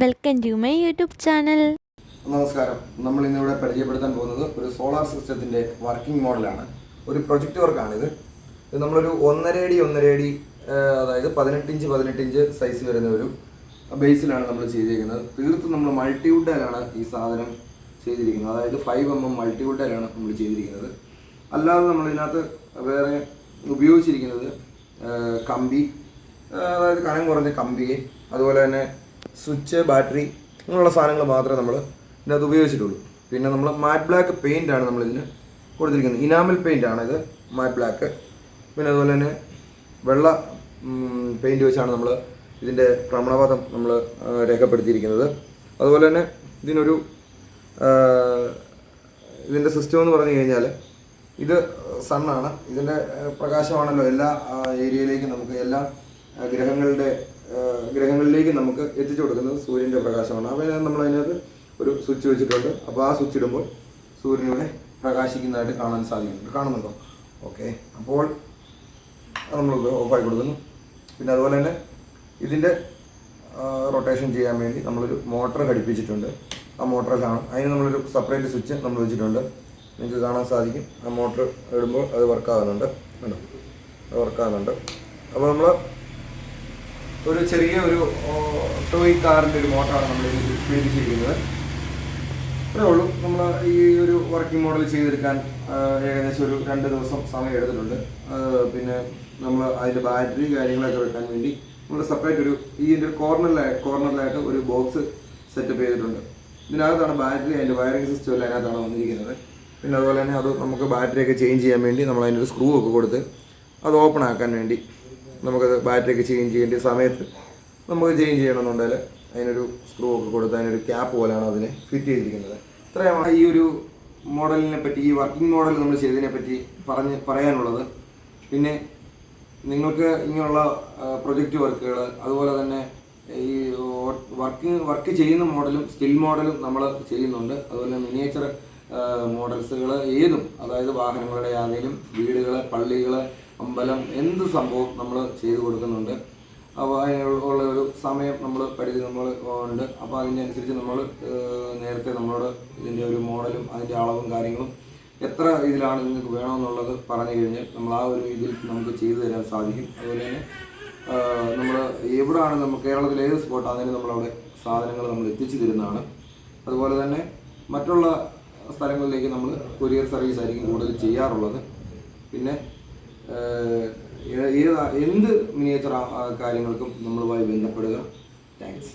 Welcome to my YouTube channel. നമസ്കാരം. നമ്മൾ ഇന്നിവിടെ പരിചയപ്പെടുത്താൻ പോകുന്നത് ഒരു സോളാർ സിസ്റ്റത്തിൻ്റെ വർക്കിംഗ് മോഡലാണ്. ഒരു പ്രൊജക്റ്റ് വർക്കാണിത്. ഇത് നമ്മളൊരു 1.5 അടി അതായത് 18 ഇഞ്ച് സൈസ് വരുന്ന ഒരു ബേസിലാണ് നമ്മൾ ചെയ്തിരിക്കുന്നത്. തീർത്തും നമ്മൾ മൾട്ടിവുഡിലാണ് ഈ സാധനം ചെയ്തിരിക്കുന്നത്. അതായത് 5mm മൾട്ടിവുഡിലാണ് നമ്മൾ ചെയ്തിരിക്കുന്നത്. അല്ലാതെ നമ്മളിതിനകത്ത് വേറെ ഉപയോഗിച്ചിരിക്കുന്നത് കമ്പി, അതായത് കനം കുറഞ്ഞ കമ്പി, അതുപോലെ തന്നെ സ്വിച്ച്, ബാറ്ററി അങ്ങനെയുള്ള സാധനങ്ങൾ മാത്രമേ നമ്മൾ ഇതിനകത്ത് ഉപയോഗിച്ചിട്ടുള്ളൂ. പിന്നെ നമ്മൾ മാറ്റ് ബ്ലാക്ക് പെയിൻ്റാണ് നമ്മളിതിന് കൊടുത്തിരിക്കുന്നത്. ഇനാമൽ പെയിൻ്റാണ് ഇത്, മാറ്റ് ബ്ലാക്ക്. പിന്നെ അതുപോലെ തന്നെ വെള്ള പെയിൻറ്റ് വെച്ചാണ് നമ്മൾ ഇതിൻ്റെ ഭ്രമണപഥം നമ്മൾ രേഖപ്പെടുത്തിയിരിക്കുന്നത്. അതുപോലെ തന്നെ ഇതിൻ്റെ സിസ്റ്റം എന്ന് പറഞ്ഞു കഴിഞ്ഞാൽ ഇത് സണ്ണാണ്. ഇതിൻ്റെ പ്രകാശമാണല്ലോ എല്ലാ ഏരിയയിലേക്കും നമുക്ക് എല്ലാ ഗ്രഹങ്ങളിലേക്ക് നമുക്ക് എത്തിച്ചു കൊടുക്കുന്നത് സൂര്യൻ്റെ പ്രകാശമാണ്. അപ്പോൾ നമ്മൾ അതിനകത്ത് ഒരു സ്വിച്ച് വെച്ചിട്ടുണ്ട്. അപ്പോൾ ആ സ്വിച്ച് ഇടുമ്പോൾ സൂര്യനിവിടെ പ്രകാശിക്കുന്നതായിട്ട് കാണാൻ സാധിക്കുന്നുണ്ട്. കാണുന്നുണ്ടോ? ഓക്കെ. അപ്പോൾ നമ്മൾ ഓഫായി കൊടുക്കുന്നു. പിന്നെ അതുപോലെ തന്നെ ഇതിൻ്റെ റൊട്ടേഷൻ ചെയ്യാൻ വേണ്ടി നമ്മളൊരു മോട്ടർ ഘടിപ്പിച്ചിട്ടുണ്ട്. ആ മോട്ടറിലാണ് അതിന് നമ്മളൊരു സെപ്പറേറ്റ് സ്വിച്ച് നമ്മൾ വെച്ചിട്ടുണ്ട്. നിങ്ങൾക്ക് കാണാൻ സാധിക്കും. ആ മോട്ടർ ഇടുമ്പോൾ അത് വർക്കാകുന്നുണ്ട്. കണ്ടോ? അത് വർക്കാകുന്നുണ്ട്. അപ്പോൾ നമ്മൾ ഒരു ചെറിയ ടോയ് കാറിൻ്റെ ഒരു മോട്ടറാണ് നമ്മൾ ഉപയോഗിച്ചിരിക്കുന്നത്. അത്രേ ഉള്ളൂ. നമ്മൾ ഈ ഒരു വർക്കിംഗ് മോഡൽ ചെയ്തെടുക്കാൻ ഏകദേശം ഒരു 2 ദിവസം സമയം എടുത്തിട്ടുണ്ട്. പിന്നെ നമ്മൾ അതിൻ്റെ ബാറ്ററി കാര്യങ്ങളൊക്കെ വെക്കാൻ വേണ്ടി നമ്മൾ സെപ്പറേറ്റ് ഇതിൻ്റെ കോർണറിലായിട്ട് ഒരു ബോക്സ് സെറ്റപ്പ് ചെയ്തിട്ടുണ്ട്. ഇതിനകത്താണ് ബാറ്ററി, അതിൻ്റെ വയറിംഗ് സിസ്റ്റം എല്ലാം അതിനകത്താണ് വന്നിരിക്കുന്നത്. പിന്നെ അതുപോലെ തന്നെ അത് നമുക്ക് ബാറ്ററിയൊക്കെ ചേഞ്ച് ചെയ്യാൻ വേണ്ടി നമ്മൾ അതിനൊരു സ്ക്രൂ ഒക്കെ കൊടുത്ത് അത് ഓപ്പൺ ആക്കാൻ വേണ്ടി നമുക്കത് ബാറ്ററിയൊക്കെ ചേഞ്ച് ചെയ്യേണ്ട സമയത്ത് നമുക്ക് ചേഞ്ച് ചെയ്യണമെന്നുണ്ടെങ്കിൽ അതിനൊരു സ്ക്രൂ ഒക്കെ കൊടുത്ത് അതിനൊരു ക്യാപ്പ് പോലെയാണ് അതിനെ ഫിറ്റ് ചെയ്തിരിക്കുന്നത്. ഇത്രയാണ് ഈ ഒരു മോഡലിനെ പറ്റി, ഈ വർക്കിംഗ് മോഡൽ നമ്മൾ ചെയ്തതിനെ പറ്റി പറയാനുള്ളത്. പിന്നെ നിങ്ങൾക്ക് ഇങ്ങനെയുള്ള പ്രൊജക്റ്റ് വർക്കുകൾ, അതുപോലെ തന്നെ ഈ വർക്ക് ചെയ്യുന്ന മോഡലും സ്റ്റിൽ മോഡലും നമ്മൾ ചെയ്യുന്നുണ്ട്. അതുപോലെ മിനിയേച്ചർ മോഡൽസുകൾ ഏതും, അതായത് വാഹനങ്ങളുടെ ആണെങ്കിലും വീടുകൾ, പള്ളികൾ, അമ്പലം, എന്ത് സംഭവം നമ്മൾ ചെയ്തു കൊടുക്കുന്നുണ്ട്. അപ്പോൾ അതിനുള്ള ഒരു സമയം പരിധി ഉണ്ട്. അപ്പോൾ അതിനനുസരിച്ച് നമ്മൾ നേരത്തെ നമ്മളോട് ഇതിൻ്റെ ഒരു മോഡലും അതിൻ്റെ അളവും കാര്യങ്ങളും എത്ര ഇതിലാണ് നിങ്ങൾക്ക് വേണമെന്നുള്ളത് പറഞ്ഞു കഴിഞ്ഞാൽ നമ്മൾ ആ ഒരു ഇതിൽ നമുക്ക് ചെയ്തു തരാൻ സാധിക്കും. അതുപോലെ തന്നെ നമ്മൾ എവിടെയാണ് കേരളത്തിലെ ഏത് സ്പോട്ടാണെങ്കിലും നമ്മളവിടെ സാധനങ്ങൾ നമ്മൾ എത്തിച്ചു തരുന്നതാണ്. അതുപോലെ തന്നെ മറ്റുള്ള സ്ഥലങ്ങളിലേക്ക് നമ്മൾ കൊറിയർ സർവീസ് ആയിരിക്കും കൂടുതൽ ചെയ്യാറുള്ളത്. പിന്നെ എന്ത് മിനിയേച്ചർ കാര്യങ്ങൾക്കും നമ്മളുമായി ബന്ധപ്പെടുക. താങ്ക്സ്.